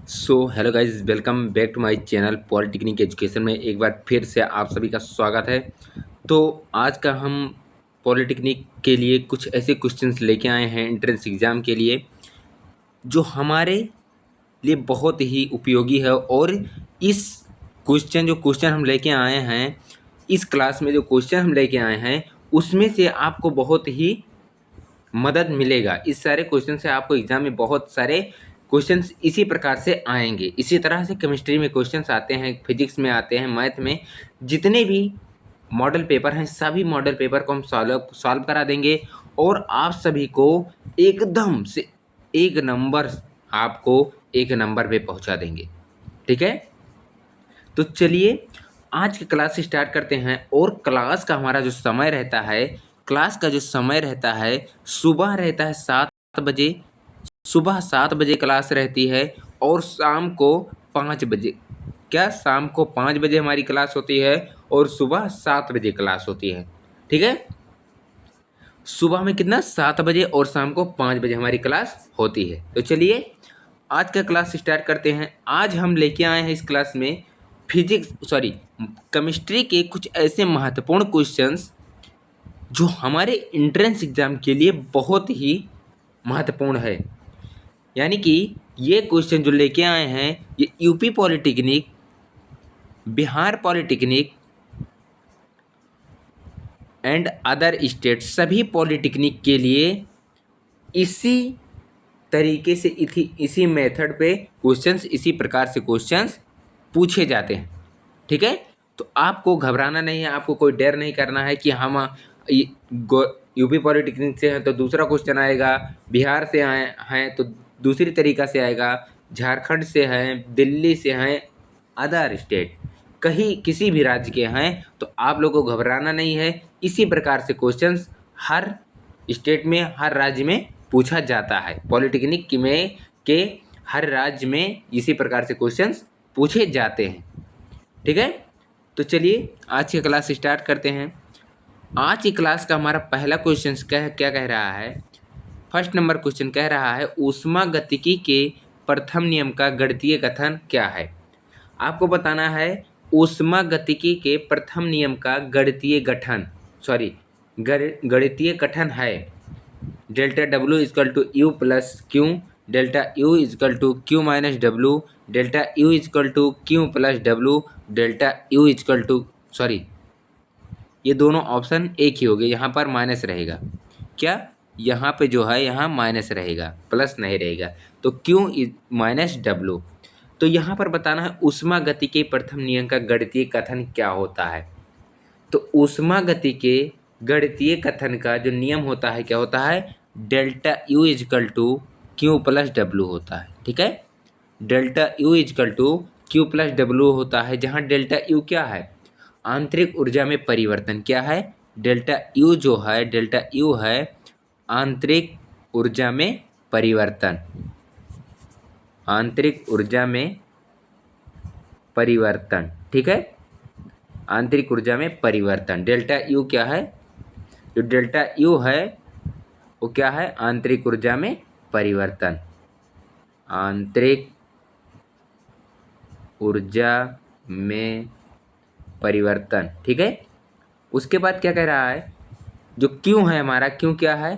Hello guys, welcome back to my channel polytechnic education में एक बार फिर से आप सभी का स्वागत है। तो आज का हम पॉलिटेक्निक के लिए कुछ ऐसे क्वेश्चंस लेके आए हैं एंट्रेंस एग्ज़ाम के लिए जो हमारे लिए बहुत ही उपयोगी है। और इस क्वेश्चन हम लेके आए हैं, इस क्लास में जो क्वेश्चन हम लेके आए हैं उसमें से आपको बहुत ही मदद मिलेगा। इस सारे क्वेश्चन से आपको एग्जाम में बहुत सारे क्वेश्चंस इसी प्रकार से आएंगे। इसी तरह से केमिस्ट्री में क्वेश्चंस आते हैं, फिजिक्स में आते हैं, मैथ में जितने भी मॉडल पेपर हैं सभी मॉडल पेपर को हम सॉल्व करा देंगे और आप सभी को एकदम से एक नंबर आपको एक नंबर पे पहुंचा देंगे। ठीक है, तो चलिए आज की क्लास स्टार्ट करते हैं। और क्लास का हमारा जो समय रहता है, क्लास का जो समय रहता है सुबह रहता है 7 बजे। सुबह 7 बजे क्लास रहती है और शाम को 5 बजे। क्या शाम को 5 बजे हमारी क्लास होती है और सुबह 7 बजे क्लास होती है। ठीक है, सुबह में कितना 7 बजे और शाम को 5 बजे हमारी क्लास होती है। तो चलिए आज का क्लास स्टार्ट करते हैं। आज हम लेके आए हैं इस क्लास में केमिस्ट्री के कुछ ऐसे महत्वपूर्ण क्वेश्चंस जो हमारे एंट्रेंस एग्जाम के लिए बहुत ही महत्वपूर्ण है। यानी कि ये क्वेश्चन जो लेके आए हैं ये UP polytechnic, Bihar polytechnic and other state सभी पॉलिटेक्निक के लिए इसी तरीके से इसी मेथड पे क्वेश्चंस, इसी प्रकार से क्वेश्चंस पूछे जाते हैं। ठीक है, तो आपको घबराना नहीं है, आपको कोई डर नहीं करना है कि हम यूपी पॉलिटेक्निक से हैं तो दूसरा क्वेश्चन आएगा, बिहार से आए हैं तो दूसरी तरीका से आएगा, झारखंड से हैं, दिल्ली से हैं, अदर स्टेट कहीं किसी भी राज्य के हैं तो आप लोगों को घबराना नहीं है। इसी प्रकार से क्वेश्चंस हर स्टेट में, हर राज्य में पूछा जाता है। पॉलिटेक्निक के हर राज्य में इसी प्रकार से क्वेश्चंस पूछे जाते हैं। ठीक है, तो चलिए आज की क्लास स्टार्ट करते हैं। आज की क्लास का हमारा पहला क्वेश्चन क्या कह रहा है। फर्स्ट नंबर क्वेश्चन कह रहा है ऊष्मागतिकी के प्रथम नियम का गणितीय कथन क्या है। आपको बताना है ऊष्मागतिकी के प्रथम नियम का गणितीय कथन है delta W equal to U plus Q, delta U equal to Q minus W, delta U equal to Q plus W, delta U equal to ये दोनों ऑप्शन एक ही हो गए, यहाँ पर माइनस रहेगा। क्या यहाँ पे जो है यहाँ माइनस रहेगा, प्लस नहीं रहेगा, तो क्यू माइनस डब्ल्यू। तो यहाँ पर बताना है ऊष्मा गति के प्रथम नियम का गणितीय कथन क्या होता है। तो ऊष्मा गति के गणितीय कथन का जो नियम होता है क्या होता है, delta U equal to Q plus W होता है। ठीक है, delta U equal to Q plus W होता है, जहाँ डेल्टा यू क्या है, आंतरिक ऊर्जा में परिवर्तन। क्या है, डेल्टा यू जो है, डेल्टा यू है आंतरिक ऊर्जा में परिवर्तन, आंतरिक ऊर्जा में परिवर्तन। ठीक है, आंतरिक ऊर्जा में परिवर्तन। डेल्टा यू क्या है, जो डेल्टा यू है वो क्या है, आंतरिक ऊर्जा में परिवर्तन, आंतरिक ऊर्जा में परिवर्तन। ठीक है, उसके बाद क्या कह रहा है, जो क्यों है हमारा, क्यों क्या है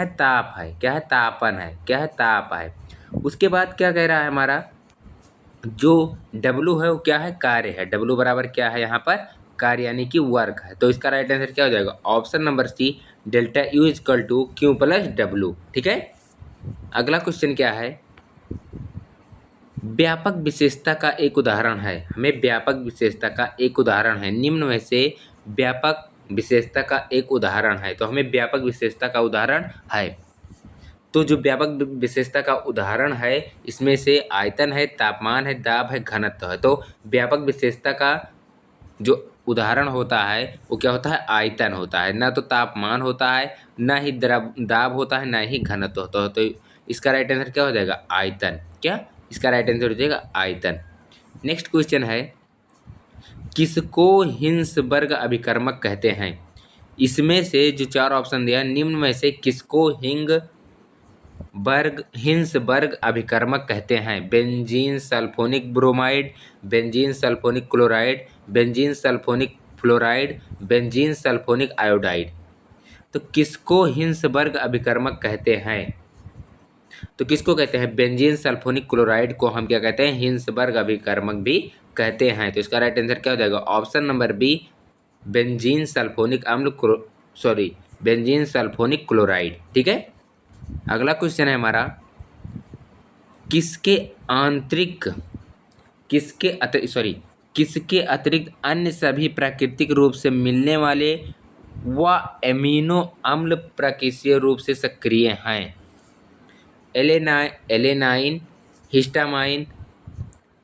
ताप है, क्या है तापन है, क्या है ताप है। उसके बाद क्या कह रहा है हमारा, जो W है वो क्या है, कार्य है। W बराबर क्या है यहाँ पर, कार्य यानी कि वर्क है। तो इसका राइट आंसर क्या हो जाएगा, option number C, delta U equal to Q plus W. ठीक है, अगला क्वेश्चन क्या है, व्यापक विशेषता का एक उदाहरण है। हमें व्यापक विशेषता का एक उदाहरण है, निम्न में से व्यापक विशेषता का एक उदाहरण है। तो हमें व्यापक विशेषता का उदाहरण है, तो जो व्यापक विशेषता का उदाहरण है इसमें से आयतन है, तापमान है, दाब है, घनत्व है। तो व्यापक विशेषता का जो उदाहरण होता है वो क्या होता है, आयतन होता है। ना तो तापमान होता है, ना ही दाब होता है, ना ही घनत्व होता है। तो इसका राइट आंसर क्या हो जाएगा, आयतन। क्या, इसका राइट आंसर हो जाएगा आयतन। नेक्स्ट क्वेश्चन है, किसको हिंसबर्ग अभिकर्मक कहते हैं। इसमें से जो चार ऑप्शन दिया है, निम्न में से किसको हिंसबर्ग अभिकर्मक कहते हैं? Benzene sulphonic bromide, benzene sulphonic chloride, benzene sulphonic fluoride, benzene sulphonic iodide. तो किसको हिंसबर्ग अभिकर्मक कहते हैं? तो किसको कहते हैं? बेंजीन सल्फोनिक क्लोराइड को हम क्या कहते हैं? हिंसबर्ग अभिकर्मक भी कहते हैं। तो इसका राइट आंसर क्या हो जाएगा? Option number B, benzene sulphonic benzene sulphonic chloride. ठीक है। अगला क्वेश्चन है हमारा, किसके अतिरिक्त अन्य सभी प्राकृतिक रूप से मिलने वाले व एमिनो अम्ल प्राकृतिक रूप से सक्रिय हैं? एलेनाइन, हिस्टामाइन,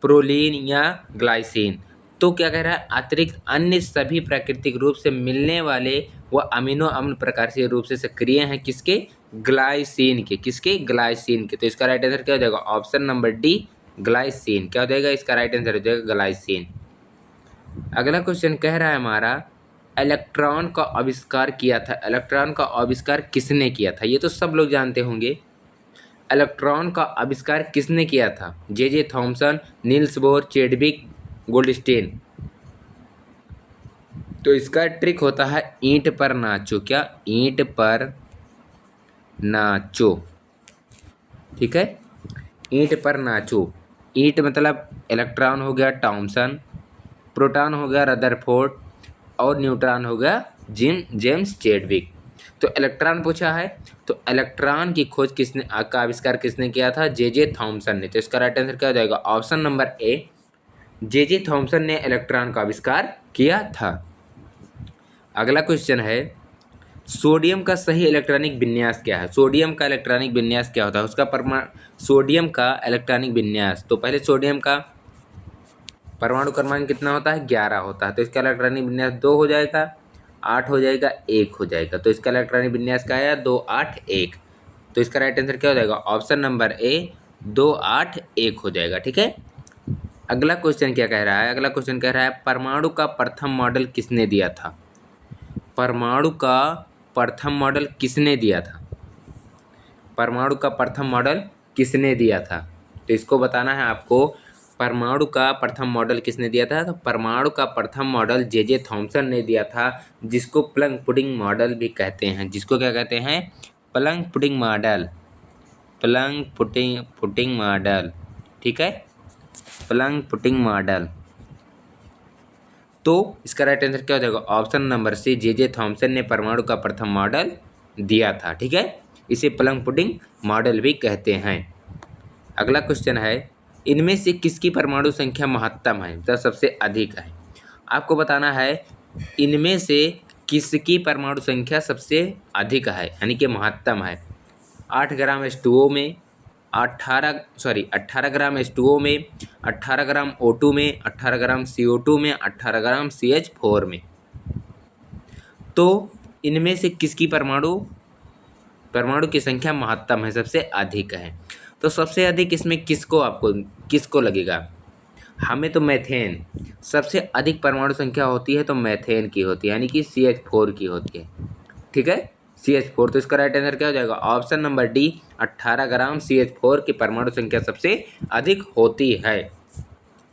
प्रोलीन या ग्लाइसिन। तो क्या कह रहा है? अतिरिक्त अन्य सभी प्राकृतिक रूप से मिलने वाले व अमीनो अम्ल प्रकार से रूप से सक्रिय हैं किसके? ग्लाइसिन के। किसके? ग्लाइसिन के। तो इसका राइट आंसर क्या हो जाएगा? Option number D, glycine. क्या हो जाएगा? इसका राइट आंसर हो जाएगा ग्लाइसिन। अगला क्वेश्चन कह रहा है हमारा, इलेक्ट्रॉन का आविष्कार किया था। इलेक्ट्रॉन का आविष्कार किसने किया था? ये तो सब लोग जानते होंगे। इलेक्ट्रॉन का आविष्कार किसने किया था? J Thomson, Niels Bohr, Chadwick, Goldstein. तो इसका ट्रिक होता है ईंट पर नाचो। क्या? ईंट पर नाचो। ठीक है। ईंट पर नाचो। ईंट मतलब इलेक्ट्रॉन हो गया थॉमसन, प्रोटॉन हो गया रदरफोर्ड और न्यूट्रॉन हो गया जेम्स चैडविक। तो इलेक्ट्रॉन पूछा है, तो इलेक्ट्रॉन की खोज का आविष्कार किसने किया था? जे थॉमसन ने। तो इसका राइट आंसर क्या हो जाएगा? Option number A, J Thomson ने इलेक्ट्रॉन का आविष्कार किया था। अगला क्वेश्चन है, सोडियम का सही इलेक्ट्रॉनिक विन्यास क्या है? सोडियम का इलेक्ट्रॉनिक विन्यास क्या होता है? सोडियम का इलेक्ट्रॉनिक विन्यास, तो पहले सोडियम का परमाणु क्रमांक कितना होता है? 11 होता है। तो इसका इलेक्ट्रॉनिक विन्यास 2 हो जाएगा, 8 हो जाएगा, 1 हो जाएगा। तो इसका इलेक्ट्रॉनिक विन्यास क्या है? 2, 8, 1। तो इसका राइट आंसर क्या हो जाएगा? ऑप्शन नंबर ए, 2, 8, 1 हो जाएगा। ठीक है। अगला क्वेश्चन क्या कह रहा है? अगला क्वेश्चन कह रहा है, परमाणु का प्रथम मॉडल किसने दिया था? परमाणु का प्रथम मॉडल किसने दिया था? परमाणु का प्रथम मॉडल किसने दिया था? तो इसको बताना है आपको, परमाणु का प्रथम मॉडल किसने दिया था? तो परमाणु का प्रथम मॉडल जे थॉमसन ने दिया था, जिसको प्लंग पुडिंग मॉडल भी कहते हैं। जिसको क्या कहते हैं? Plum pudding model. Plum pudding model. ठीक है। Plum pudding model. तो इसका राइट आंसर क्या हो जाएगा? Option number C, J Thomson ने परमाणु का प्रथम मॉडल दिया था। ठीक है। इसे प्लंग पुडिंग मॉडल भी कहते हैं। अगला क्वेश्चन है, इनमें से किसकी परमाणु संख्या महत्तम है? मतलब सबसे अधिक है। आपको बताना है इनमें से किसकी परमाणु संख्या सबसे अधिक है, यानी कि महत्तम है। 8 ग्राम H2O में, 18 ग्राम H2O में, 18 ग्राम O2 में, 18 ग्राम CO2 में, 18 ग्राम CH4 में। तो इनमें से किसकी परमाणु की संख्या महत्तम है, सबसे अधिक है? तो सबसे अधिक इसमें किसको लगेगा? हमें तो मैथेन, सबसे अधिक परमाणु संख्या होती है तो मैथेन की होती है, यानी कि CH4 की होती है। ठीक है। CH4। तो इसका राइट आंसर क्या हो जाएगा? ऑप्शन नंबर डी, 18 ग्राम CH4 की परमाणु संख्या सबसे अधिक होती है।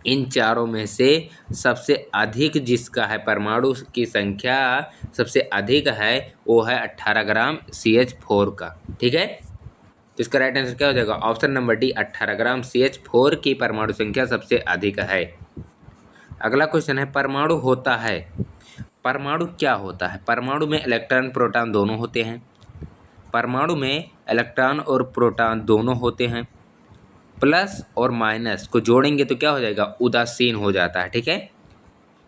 इन चारों में से सबसे अधिक जिसका है परमाणु की संख्या सबसे अधिक है, वो है 18 ग्राम CH4 का। ठीक है। तो इसका राइट आंसर क्या हो जाएगा? ऑप्शन नंबर डी, 18 ग्राम CH4 की परमाणु संख्या सबसे अधिक है। अगला क्वेश्चन है, परमाणु होता है। परमाणु क्या होता है? परमाणु में इलेक्ट्रॉन प्रोटॉन दोनों होते हैं। परमाणु में इलेक्ट्रॉन और प्रोटॉन दोनों होते हैं। प्लस और माइनस को जोड़ेंगे तो क्या हो जाएगा? उदासीन हो जाता है। ठीक है।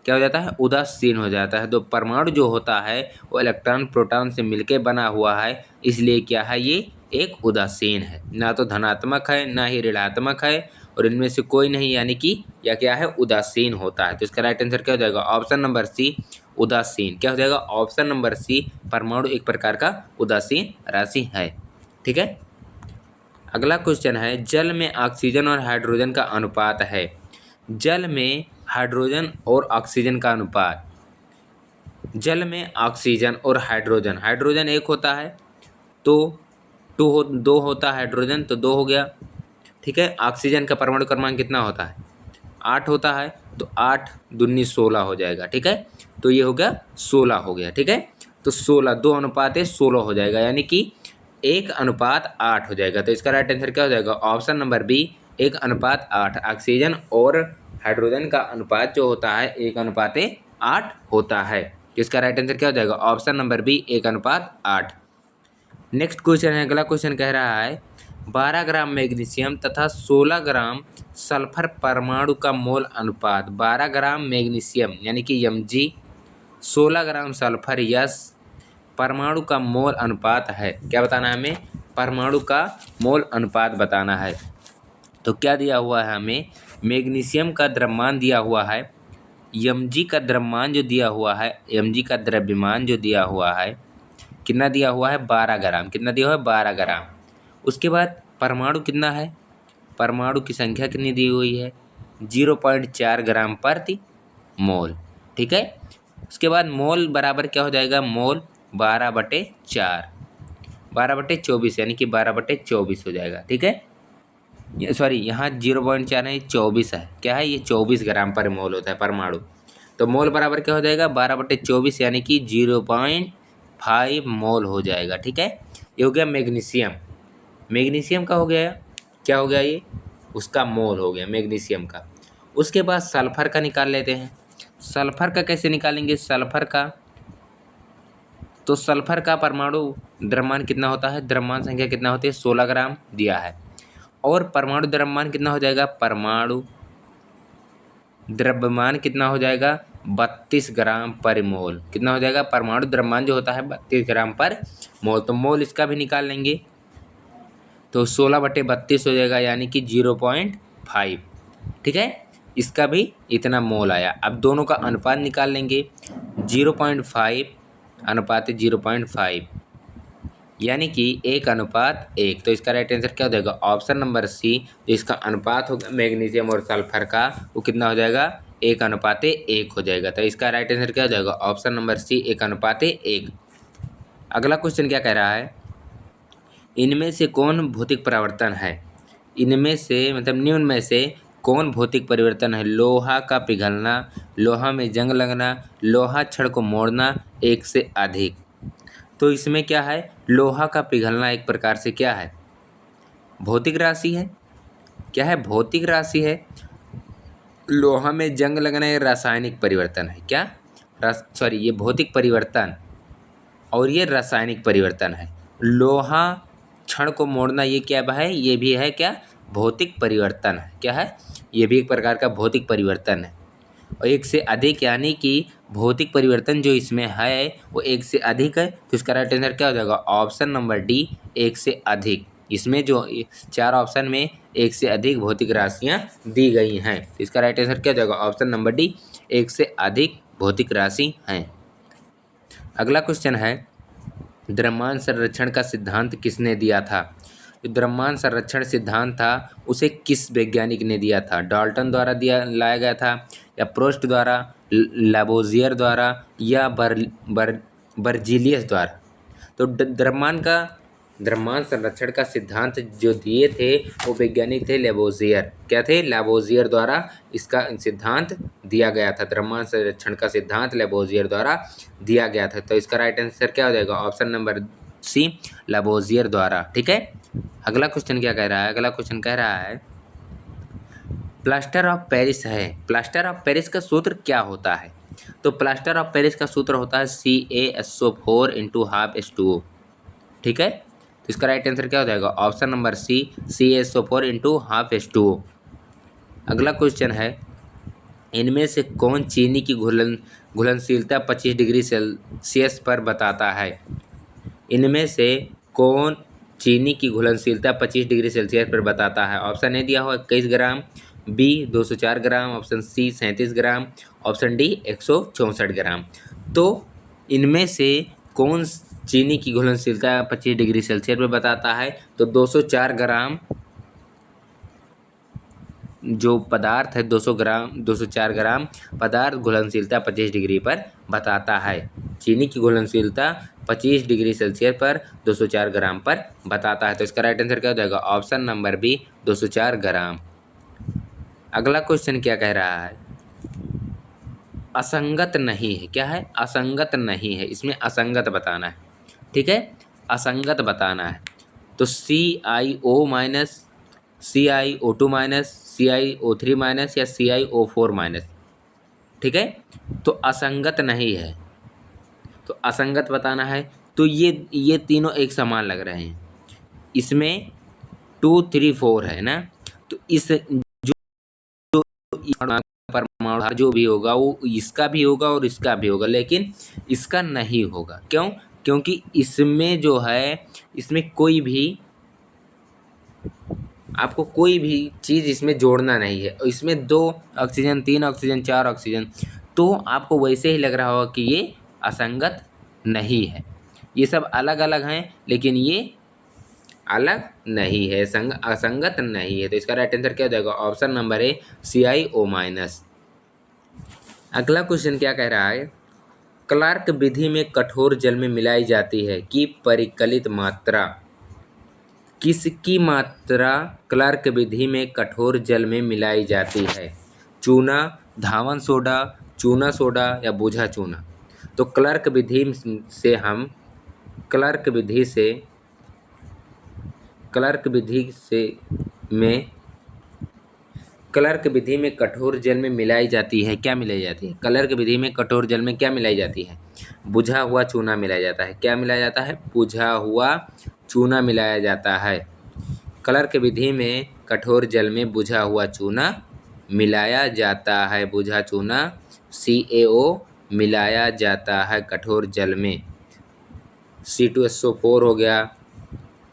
क्या हो जाता है? उदासीन हो जाता है। तो परमाणु जो होता है वो इलेक्ट्रॉन प्रोटॉन से मिलके बना हुआ है, इसलिए क्या है? ये एक उदासीन है। ना तो धनात्मक है ना ही ऋणात्मक है, और इनमें से कोई नहीं, यानी कि यह क्या है? उदासीन होता है। तो इसका राइट आंसर क्या हो जाएगा? ऑप्शन नंबर सी, उदासीन। क्या हो जाएगा? ऑप्शन नंबर सी, परमाणु एक प्रकार का उदासीन राशि है। ठीक है। अगला क्वेश्चन है, जल में ऑक्सीजन और हाइड्रोजन का अनुपात है। जल में हाइड्रोजन और ऑक्सीजन का अनुपात। जल में ऑक्सीजन और हाइड्रोजन एक होता है, तो दो होता है हाइड्रोजन तो 2 हो गया, ठीक है। ऑक्सीजन का परमाणु क्रमांक कितना होता है? 8 होता है, तो 8 दूनी 16 हो जाएगा, ठीक है। तो ये हो गया 16 हो गया, ठीक है। तो 16 2 अनुपात 16 हो जाएगा, यानी कि 1:8 हो जाएगा। तो इसका राइट आंसर क्या हो जाएगा? Option number B 1:8। ऑक्सीजन और हाइड्रोजन का अनुपात जो होता है 1:8 होता है। तो इसका राइट आंसर क्या हो जाएगा? Option number B 1:8। Next question है, अगला क्वेश्चन कह रहा है 12 ग्राम मैग्नीशियम तथा 16 ग्राम सल्फर परमाणु का मोल अनुपात। 12 ग्राम मैग्नीशियम यानी कि Mg, 16 ग्राम सल्फर यस परमाणु का मोल अनुपात है। क्या बताना है हमें? परमाणु का मोल अनुपात बताना है। तो क्या दिया हुआ है हमें? मैग्नीशियम का द्रव्यमान दिया हुआ है, Mg का द्रव्यमान जो दिया हुआ है, Mg का द्रव्यमान जो दिया हुआ है कितना दिया हुआ है? 12 ग्राम। कितना दिया हुआ है? 12 ग्राम। उसके बाद परमाणु कितना है? परमाणु की संख्या कितनी दी हुई है? 0.4 ग्राम प्रति मोल, ठीक है। उसके बाद मोल बराबर क्या हो जाएगा? मोल 12/4, 12/24 यानी कि 12/24 हो जाएगा, ठीक है। सॉरी, यहाँ 0.4 नहीं 24 है। क्या है ये? 24 ग्राम पर मोल होता है परमाणु। तो मोल बराबर क्या हो जाएगा? 12/24 यानी कि 0.5 मोल हो जाएगा, ठीक है। ये हो गया मैग्नीशियम। मैग्नीशियम का हो गया, क्या हो गया ये? उसका मोल हो गया मैग्नीशियम का। उसके बाद सल्फर का निकाल लेते हैं। सल्फर का कैसे निकालेंगे? सल्फर का, तो सल्फर का परमाणु द्रव्यमान कितना होता है? द्रव्यमान संख्या कितना होती है? 16 ग्राम दिया है। और परमाणु द्रव्यमान कितना हो जाएगा? परमाणु द्रव्यमान कितना हो जाएगा? 32 ग्राम पर मोल। कितना हो जाएगा? परमाणु द्रव्यमान जो होता है 32 ग्राम पर मोल। तो मोल इसका भी निकाल लेंगे, तो 16/32 हो जाएगा, यानी कि 0.5, ठीक है। इसका भी इतना मोल आया। अब दोनों का अनुपात निकाल लेंगे, 0.5 अनुपात 0.5 यानी कि 1:1। तो इसका राइट आंसर क्या हो जाएगा? Option number C. जो इसका अनुपात होगा मैग्नीशियम और सल्फर का, वो कितना हो जाएगा? 1:1 हो जाएगा। तो इसका राइट आंसर क्या हो जाएगा? Option number C 1:1। अगला क्वेश्चन क्या कह रहा है? इनमें से कौन भौतिक परिवर्तन है? इनमें से मतलब निम्न में से कौन भौतिक परिवर्तन है? लोहा का पिघलना, लोहा में जंग लगना, लोहा छड़ को मोड़ना, एक से अधिक। तो इसमें क्या है? लोहा का पिघलना एक प्रकार से क्या है? भौतिक राशि है। क्या है? भौतिक राशि है। लोहा में जंग लगना ये रासायनिक परिवर्तन है। क्या? सॉरी, ये भौतिक परिवर्तन और ये रासायनिक परिवर्तन है। लोहा क्षण को मोड़ना ये क्या है? ये भी है क्या? भौतिक परिवर्तन है। क्या है? ये भी एक प्रकार का भौतिक परिवर्तन है। और एक से अधिक यानी कि भौतिक परिवर्तन जो इसमें है वो एक से अधिक है। तो इसका राइट आंसर क्या हो जाएगा? ऑप्शन नंबर डी, एक से अधिक। इसमें जो 4 ऑप्शन में एक से अधिक भौतिक राशियाँ दी गई हैं। तो इसका राइट आंसर क्या हो जाएगा? ऑप्शन नंबर डी, एक से अधिक भौतिक राशि हैं। अगला क्वेश्चन है, द्रव्यमान संरक्षण का सिद्धांत किसने दिया था? जो द्रव्यमान संरक्षण सिद्धांत था उसे किस वैज्ञानिक ने दिया था? डाल्टन द्वारा लाया गया था, या प्रोस्ट द्वारा, लैवोजियर द्वारा, या बर्जीलियस द्वारा? तो द्रव्यमान संरक्षण का सिद्धांत जो दिए थे वो वैज्ञानिक थे लैवोजियर। क्या थे? लैवोजियर द्वारा इसका सिद्धांत दिया गया था। द्रव्यमान संरक्षण का सिद्धांत लैवोजियर द्वारा दिया गया था। तो इसका राइट आंसर क्या हो जाएगा? ऑप्शन नंबर सी, लैवोजियर द्वारा, ठीक है। अगला क्वेश्चन क्या कह रहा है? अगला क्वेश्चन कह रहा है प्लास्टर ऑफ पेरिस है। प्लास्टर ऑफ पेरिस का सूत्र क्या होता है? तो प्लास्टर ऑफ पेरिस का सूत्र होता है CaSO4 × ½ ठीक है। तो इसका राइट आंसर क्या हो जाएगा? ऑप्शन नंबर सी, CaSO4 × ½ अगला क्वेश्चन है, इनमें से कौन चीनी की घुलनशीलता 25 डिग्री सेल्सियस पर बताता है? इनमें से कौन चीनी की घुलनशीलता 25 डिग्री सेल्सियस पर बताता है? ऑप्शन ए दिया हुआ 21 ग्राम, बी 204 ग्राम, ऑप्शन सी 37 ग्राम, ऑप्शन डी 164 ग्राम। तो इनमें से कौन चीनी की घुलनशीलता 25 डिग्री सेल्सियस पर बताता है? तो 204 ग्राम जो पदार्थ है 204 ग्राम पदार्थ घुलनशीलता 25 डिग्री पर बताता है। चीनी की घुलनशीलता 25 डिग्री सेल्सियस पर 204 ग्राम पर बताता है। तो इसका राइट आंसर क्या हो जाएगा? ऑप्शन नंबर बी 204 ग्राम। अगला क्वेश्चन क्या कह रहा है? असंगत नहीं है। क्या है? असंगत नहीं है। इसमें असंगत बताना है। ठीक है, असंगत बताना है। तो CiO minus, CiO2 minus, CiO3 minus या CiO4 माइनस। ठीक है, तो असंगत नहीं है, तो असंगत बताना है। तो ये तीनों एक समान लग रहे हैं। इसमें 2 3 4 है ना, तो इस परमाणु जो भी होगा वो इसका भी होगा और इसका भी होगा, लेकिन इसका नहीं होगा। क्यों? क्योंकि इसमें जो है, इसमें कोई भी, आपको कोई भी चीज़ इसमें जोड़ना नहीं है। और इसमें 2 ऑक्सीजन, 3 ऑक्सीजन, 4 ऑक्सीजन, तो आपको वैसे ही लग रहा होगा कि ये असंगत नहीं है। ये सब अलग अलग हैं, लेकिन ये अलग नहीं है, असंगत नहीं है। तो इसका राइट आंसर क्या हो जाएगा? Option number A CiO minus. अगला क्वेश्चन क्या कह रहा है? क्लार्क विधि में कठोर जल में मिलाई जाती है कि परिकलित मात्रा, किसकी मात्रा क्लार्क विधि में कठोर जल में मिलाई जाती है? चूना, धावन सोडा, चूना सोडा या बूझा चूना। तो क्लार्क विधि से हम क्लार्क विधि से क्लार्क विधि से में क्लार्क विधि में कठोर जल में मिलाई जाती है। क्या मिलाई जाती है? क्लार्क विधि में कठोर जल में क्या मिलाई जाती है? बुझा हुआ चूना मिलाया जाता है। क्या मिलाया जाता है? बुझा हुआ चूना मिलाया जाता है। क्लार्क विधि में कठोर जल में बुझा हुआ चूना मिलाया जाता है। बुझा चूना CaO मिलाया जाता है कठोर जल में। C2SO4 हो गया,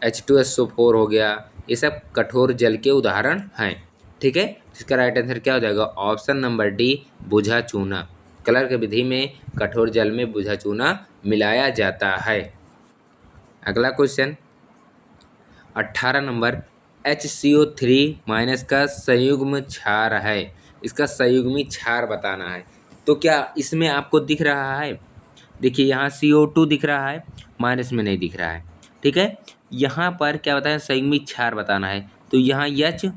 H2SO4 हो गया, ये सब कठोर जल के उदाहरण हैं। ठीक है, इसका राइट आंसर क्या हो जाएगा? ऑप्शन नंबर डी बुझा चूना। क्लार्क विधि में कठोर जल में बुझा चूना मिलाया जाता है। अगला क्वेश्चन 18 नंबर, HCO3 माइनस का संयुग्म क्षार है। इसका संयुग्मी क्षार बताना है। तो क्या इसमें आपको दिख रहा है? देखिए यहाँ CO2 दिख रहा है, माइनस में नहीं दिख रहा है। ठीक है, यहाँ पर क्या बताया? संयुग्मी क्षार बताना है। तो यहाँ H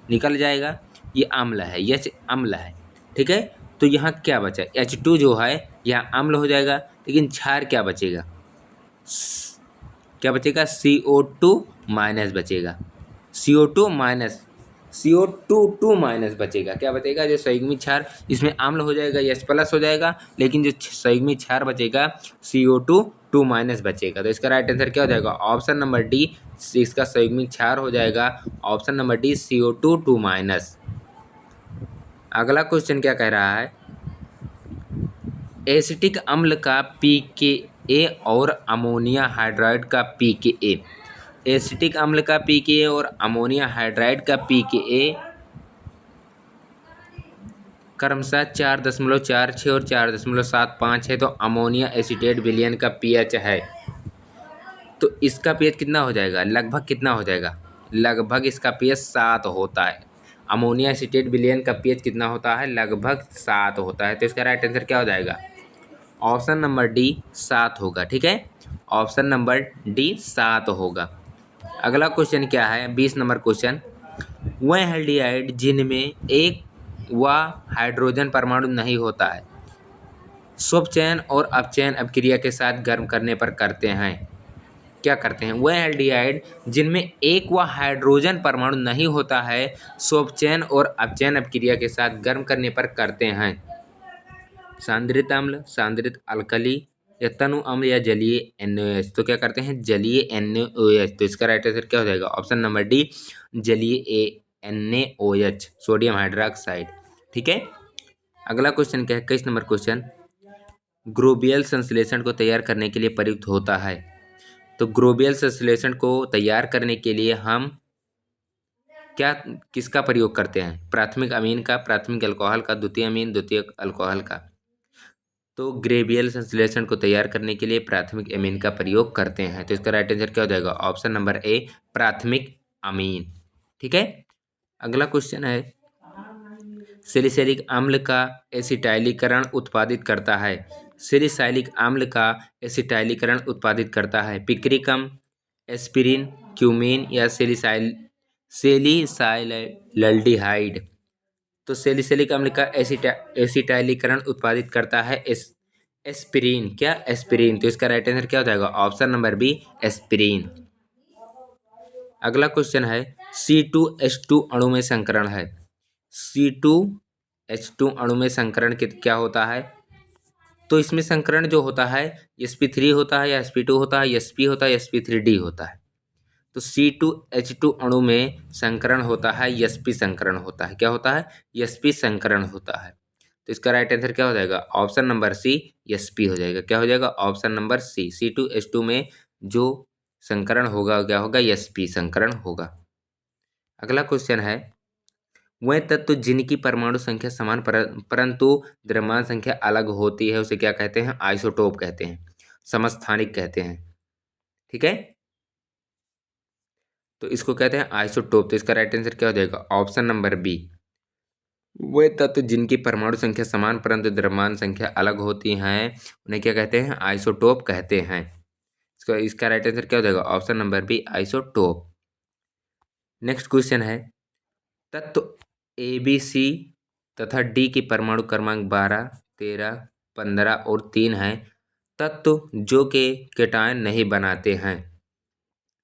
निकल जाएगा, ये अम्ल है, H अम्ल है। ठीक है, तो यहाँ क्या बचा? H2 जो है यहाँ अम्ल हो जाएगा, लेकिन क्षार क्या बचेगा? क्या बचेगा? CO2 माइनस बचेगा। CO2 माइनस, CO2 माइनस बचेगा। क्या बचेगा? जो संयुग्मी क्षार, इसमें अम्ल हो जाएगा, H प्लस हो जाएगा, लेकिन जो संयुग्मी क्षार बचेगा CO2 माइनस बचेगा। तो इसका राइट आंसर क्या हो जाएगा? ऑप्शन नंबर डी, इसका संयुग्मी क्षार हो जाएगा option number D CO2 minus. अगला क्वेश्चन क्या कह रहा है? एसिटिक अम्ल का pKa और अमोनिया हाइड्राइड का pKa। एसिटिक अम्ल का pKa और अमोनिया हाइड्राइड का pKa क्रमशः 4.46 और 4.75 है। तो अमोनिया एसीटेट विलयन का pH है, तो इसका pH कितना हो जाएगा? लगभग कितना हो जाएगा? लगभग इसका pH 7 होता है। अमोनिया एसीटेट विलयन का pH कितना होता है? लगभग 7 होता है। तो इसका राइट आंसर क्या हो जाएगा? ऑप्शन नंबर डी 7 होगा। ठीक है, ऑप्शन नंबर डी 7 होगा। अगला क्वेश्चन क्या है? 20 नंबर क्वेश्चन, वह एल्डिहाइड जिनमें एक व हाइड्रोजन परमाणु नहीं होता है, स्वचयन और अपचयन अभिक्रिया के साथ गर्म करने पर करते हैं। क्या करते हैं? वह एल्डिहाइड जिनमें एक व हाइड्रोजन परमाणु नहीं होता है, स्वचयन और अपचयन अभिक्रिया के साथ गर्म करने पर करते हैं। सांद्रित अम्ल, सांद्रित अल्कली या तनु अम्ल या जलीय NaOH। तो क्या करते हैं? जलीय NaOH। तो इसका राइट आंसर क्या हो जाएगा? ऑप्शन नंबर डी जलीय NaOH, सोडियम हाइड्रोक्साइड। ठीक है, अगला क्वेश्चन क्या है? 21 नंबर क्वेश्चन, ग्रोबियल संश्लेषण को तैयार करने के लिए प्रयुक्त होता है। तो ग्रोबियल संश्लेषण को तैयार करने के लिए हम क्या, किसका प्रयोग करते हैं? प्राथमिक अमीन का, प्राथमिक अल्कोहल का, द्वितीय अमीन, द्वितीयक अल्कोहल का। तो ग्रेबियल संश्लेषण को तैयार करने के लिए प्राथमिक अमीन का प्रयोग करते हैं। तो इसका राइट आंसर क्या हो जाएगा? ऑप्शन नंबर ए प्राथमिक अमीन। ठीक है, अगला क्वेश्चन है सैलिसिलिक अम्ल का एसिटाइलीकरण उत्पादित करता है। सैलिसिलिक अम्ल का एसिटाइलीकरण उत्पादित करता है। पिक्रिकम, एस्पिरिन, क्यूमीन या सेलिसाइलल्डिहाइड। तो सैलिसिलिक अम्ल का एसिटाइलीकरण उत्पादित करता है एस्पिरिन। क्या? एस्पिरिन। तो इसका राइट आंसर क्या हो जाएगा? Option number B, aspirin. अगला क्वेश्चन है C2H2 अणु में संकरण है। C2H2 अणु में संकरण क्या होता है? तो इसमें संकरण जो होता है sp3 होता है या sp2 होता है, sp होता है, sp3d होता है। तो C2H2 अणु में संकरण होता है sp संकरण होता है। क्या होता है? sp संकरण होता है। तो इसका राइट आंसर क्या हो जाएगा? ऑप्शन नंबर सी, sp हो जाएगा। क्या हो जाएगा? ऑप्शन नंबर सी। C2H2 में जो संकरण होगा क्या होगा? sp संकरण होगा। अगला क्वेश्चन है वह तत्व जिनकी परमाणु संख्या समान परंतु द्रव्यमान संख्या अलग होती है उसे क्या कहते हैं? आइसोटोप कहते हैं, समस्थानिक कहते हैं। ठीक है, तो इसको कहते हैं आइसोटोप। तो इसका राइट आंसर क्या हो जाएगा? Option number B. वे तत्व जिनकी परमाणु संख्या समान परंतु द्रव्यमान संख्या अलग होती हैं उन्हें क्या कहते हैं? आइसोटोप कहते हैं। इसका राइट आंसर क्या हो जाएगा? Option number B, isotope. Next question है तत्व ए बी सी तथा डी की परमाणु क्रमांक 12, 13, 15 और 3 है तत्व जो के केटायन नहीं बनाते हैं।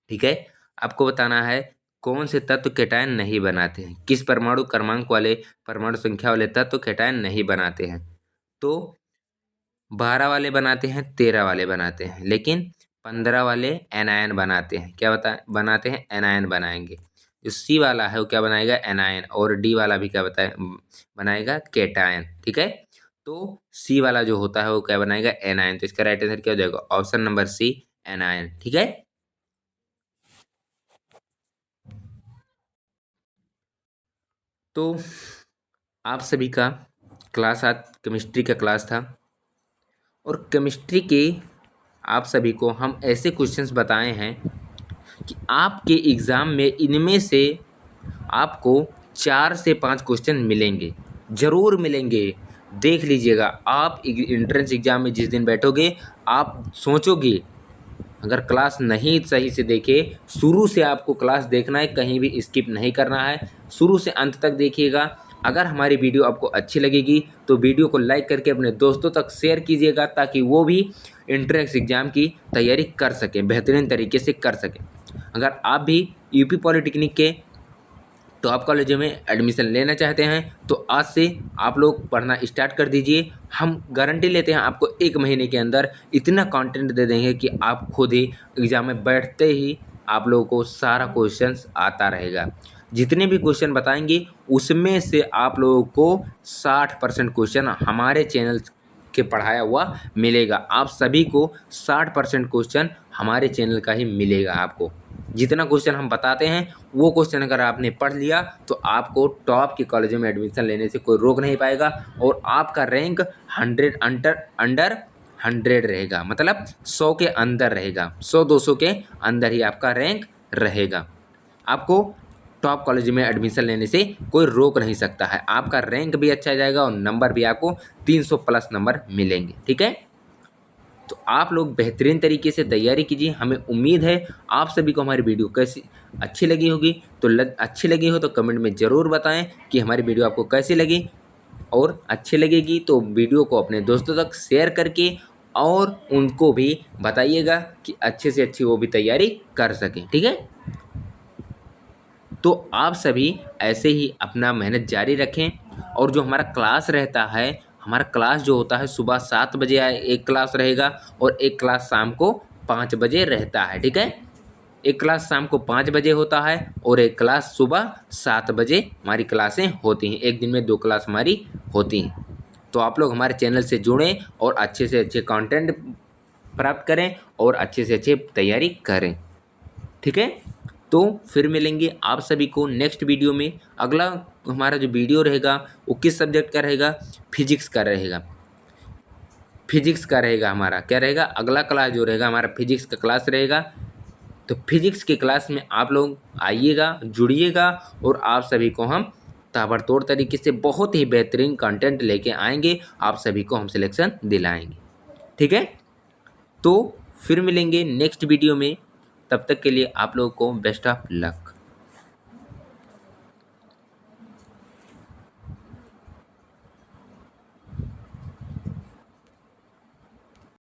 ठीक है, आपको बताना है कौन से तत्व केटायन नहीं बनाते हैं, किस परमाणु क्रमांक वाले परमाणु संख्या वाले तत्व केटायन नहीं बनाते हैं। तो 12 वाले बनाते हैं, 13 वाले बनाते हैं, लेकिन 15 वाले एनायन बनाते हैं। क्या बनाते हैं? एनायन बनाएंगे। जो सी वाला है वो क्या बनाएगा? एनायन। और डी वाला भी क्या बनाएगा? केटायन। ठीक है, तो सी वाला जो होता है वो क्या बनाएगा? एनायन। तो इसका राइट आंसर क्या हो जाएगा? Option number C, anion. ठीक है, तो आप सभी का क्लास आज केमिस्ट्री का क्लास था और केमिस्ट्री के आप सभी को हम ऐसे क्वेश्चंस बताए हैं कि आपके एग्ज़ाम में इनमें से आपको 4 से 5 क्वेश्चन मिलेंगे, ज़रूर मिलेंगे। देख लीजिएगा, आप एंट्रेंस एग्ज़ाम में जिस दिन बैठोगे आप सोचोगे, अगर क्लास नहीं सही से देखे, शुरू से आपको क्लास देखना है, कहीं भी स्किप नहीं करना है, शुरू से अंत तक देखिएगा। अगर हमारी वीडियो आपको अच्छी लगेगी तो वीडियो को लाइक करके अपने दोस्तों तक शेयर कीजिएगा ताकि वो भी एंट्रेंस एग्ज़ाम की तैयारी कर सकें, बेहतरीन तरीके से कर सकें। अगर आप भी यूपी पॉलिटेक्निक के टॉप कॉलेजों में एडमिशन लेना चाहते हैं तो आज से आप लोग पढ़ना स्टार्ट कर दीजिए। हम गारंटी लेते हैं आपको 1 महीने के अंदर इतना कंटेंट दे देंगे कि आप खुद ही एग्ज़ाम में बैठते ही आप लोगों को सारा क्वेश्चंस आता रहेगा। जितने भी क्वेश्चन बताएंगे उसमें से आप लोगों को 60% क्वेश्चन हमारे चैनल के पढ़ाया हुआ मिलेगा। आप सभी को 60% क्वेश्चन हमारे चैनल का ही मिलेगा। आपको जितना क्वेश्चन हम बताते हैं वो क्वेश्चन अगर आपने पढ़ लिया तो आपको टॉप के कॉलेजों में एडमिशन लेने से कोई रोक नहीं पाएगा और आपका रैंक 100 अंडर 100 रहेगा, मतलब 100 के अंदर रहेगा, 100-200 के अंदर ही आपका रैंक रहेगा। आपको टॉप कॉलेज में एडमिशन लेने से कोई रोक नहीं सकता है। आपका रैंक भी अच्छा जाएगा और नंबर भी आपको 300 प्लस नंबर मिलेंगे। ठीक है, तो आप लोग बेहतरीन तरीके से तैयारी कीजिए। हमें उम्मीद है आप सभी को हमारी वीडियो कैसी अच्छी लगी होगी। तो अच्छी लगी हो तो कमेंट में ज़रूर बताएं कि हमारी वीडियो आपको कैसी लगी, और अच्छी लगेगी तो वीडियो को अपने दोस्तों तक शेयर करके और उनको भी बताइएगा कि अच्छे से अच्छी वो भी तैयारी कर सकें। ठीक है, तो आप सभी ऐसे ही अपना मेहनत जारी रखें। और जो हमारा क्लास रहता है, हमारा क्लास जो होता है सुबह 7 बजे एक क्लास रहेगा और एक क्लास शाम को 5 बजे रहता है। ठीक है, एक क्लास शाम को 5 बजे होता है और एक क्लास सुबह 7 बजे हमारी क्लासें होती हैं। एक दिन में 2 क्लास हमारी होती हैं। तो आप लोग हमारे चैनल से जुड़ें और अच्छे से अच्छे कंटेंट प्राप्त करें और अच्छे से अच्छे तैयारी करें। ठीक है, तो फिर मिलेंगे आप सभी को नेक्स्ट वीडियो में। अगला हमारा जो वीडियो रहेगा वो किस सब्जेक्ट का रहेगा? फिजिक्स का रहेगा। फिजिक्स का रहेगा हमारा, क्या रहेगा? अगला क्लास जो रहेगा हमारा फिजिक्स का क्लास रहेगा। तो फिजिक्स की क्लास में आप लोग आइएगा, जुड़िएगा और आप सभी को हम ताबड़तोड़ तरीके से बहुत ही बेहतरीन कंटेंट लेके आएंगे, आप सभी को हम सिलेक्शन दिलाएंगे। ठीक है, तो फिर मिलेंगे नेक्स्ट वीडियो में। तब तक के लिए आप लोगों को बेस्ट ऑफ लक।